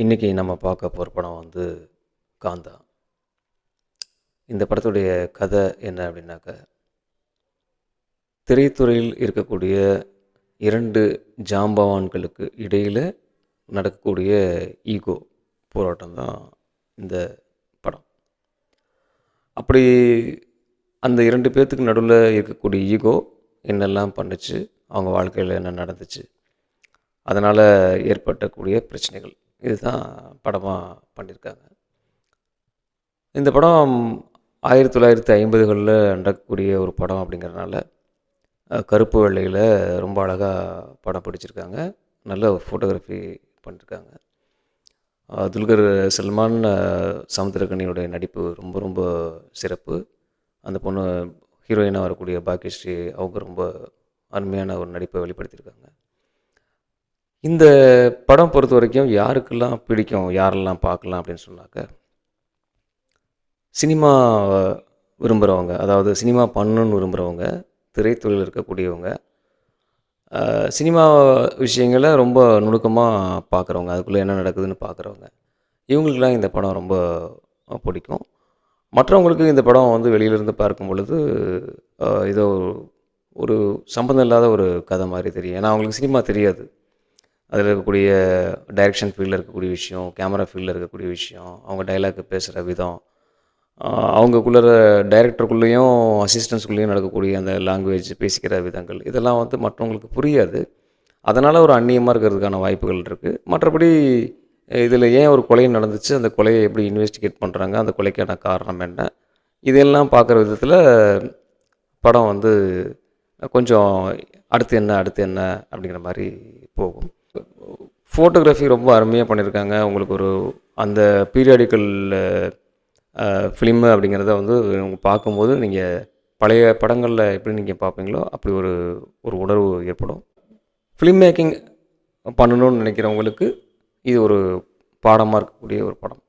இன்றைக்கி நம்ம பார்க்க போகிற படம் வந்து காந்தா. இந்த படத்துடைய கதை என்ன அப்படின்னாக்க, திரைத்துறையில் இருக்கக்கூடிய 2 ஜாம்பவான்களுக்கு இடையில் நடக்கக்கூடிய ஈகோ போராட்டம் தான் இந்த படம். அப்படி அந்த 2 பேர்த்துக்கு நடுவில் இருக்கக்கூடிய ஈகோ என்னெல்லாம் பண்ணுச்சு, அவங்க வாழ்க்கையில் என்ன நடந்துச்சு, அதனால் ஏற்பட்டக்கூடிய பிரச்சனைகள், இதுதான் படமாக பண்ணியிருக்காங்க. இந்த படம் 1950களில் நடக்கக்கூடிய ஒரு படம் அப்படிங்கிறதுனால கருப்பு வெள்ளையில் ரொம்ப அழகாக படம் பிடிச்சிருக்காங்க. நல்ல ஃபோட்டோகிராஃபி பண்ணியிருக்காங்க. துல்கர் சல்மான், சமுத்திரக்கனியோடைய நடிப்பு ரொம்ப ரொம்ப சிறப்பு. அந்த பொண்ணு ஹீரோயினாக வரக்கூடிய பாக்கியஸ்ரீ, அவங்க ரொம்ப அருமையான ஒரு நடிப்பை வெளிப்படுத்தியிருக்காங்க. இந்த படம் பொறுத்த வரைக்கும் யாருக்கெல்லாம் பிடிக்கும், யாரெல்லாம் பார்க்கலாம் அப்படின்னு சொன்னாக்க, சினிமா விரும்புகிறவங்க, அதாவது சினிமா பண்ணணுன்னு விரும்புகிறவங்க, திரைத்துறையில் இருக்கக்கூடியவங்க, சினிமா விஷயங்களை ரொம்ப நுணுக்கமாக பார்க்குறவங்க, அதுக்குள்ளே என்ன நடக்குதுன்னு பார்க்குறவங்க, இவங்களுக்கெல்லாம் இந்த படம் ரொம்ப பிடிக்கும். மற்றவங்களுக்கு இந்த படம் வந்து வெளியிலேருந்து பார்க்கும் பொழுது ஏதோ ஒரு சம்மந்தம் இல்லாத ஒரு கதை மாதிரி தெரியும். ஏன்னா அவங்களுக்கு சினிமா தெரியாது. அதில் இருக்கக்கூடிய டைரக்ஷன் ஃபீல்டில் இருக்கக்கூடிய விஷயம், கேமரா ஃபீல்டில் இருக்கக்கூடிய விஷயம், அவங்க டைலாக் பேசுகிற விதம், அவங்கக்குள்ளே டைரக்டருக்குள்ளேயும் அசிஸ்டன்ஸ்குள்ளேயும் நடக்கக்கூடிய அந்த லாங்குவேஜ், பேசிக்கிற விதங்கள், இதெல்லாம் வந்து மற்றவங்களுக்கு புரியாது. அதனால் ஒரு அந்நியமாக இருக்கிறதுக்கான வாய்ப்புகள் இருக்குது. மற்றபடி இதில் ஏன் ஒரு கொலை நடந்துச்சு, அந்த கொலையை எப்படி இன்வெஸ்டிகேட் பண்ணுறாங்க, அந்த கொலைக்கான காரணம் என்ன, இதெல்லாம் பார்க்குற விதத்தில் படம் வந்து கொஞ்சம் அடுத்து என்ன அப்படிங்கிற மாதிரி போகும். ஃபோட்டோகிராஃபி ரொம்ப அருமையாக பண்ணியிருக்காங்க. உங்களுக்கு ஒரு அந்த பீரியாடிக்கல் ஃபிலிமு அப்படிங்கிறத வந்து பார்க்கும்போது நீங்கள் பழைய படங்களில் எப்படி நீங்கள் பார்ப்பீங்களோ அப்படி ஒரு உணர்வு ஏற்படும். ஃபிலிம் மேக்கிங் பண்ணணும்னு நினைக்கிறவங்களுக்கு இது ஒரு பாடமாக இருக்கக்கூடிய ஒரு படம்.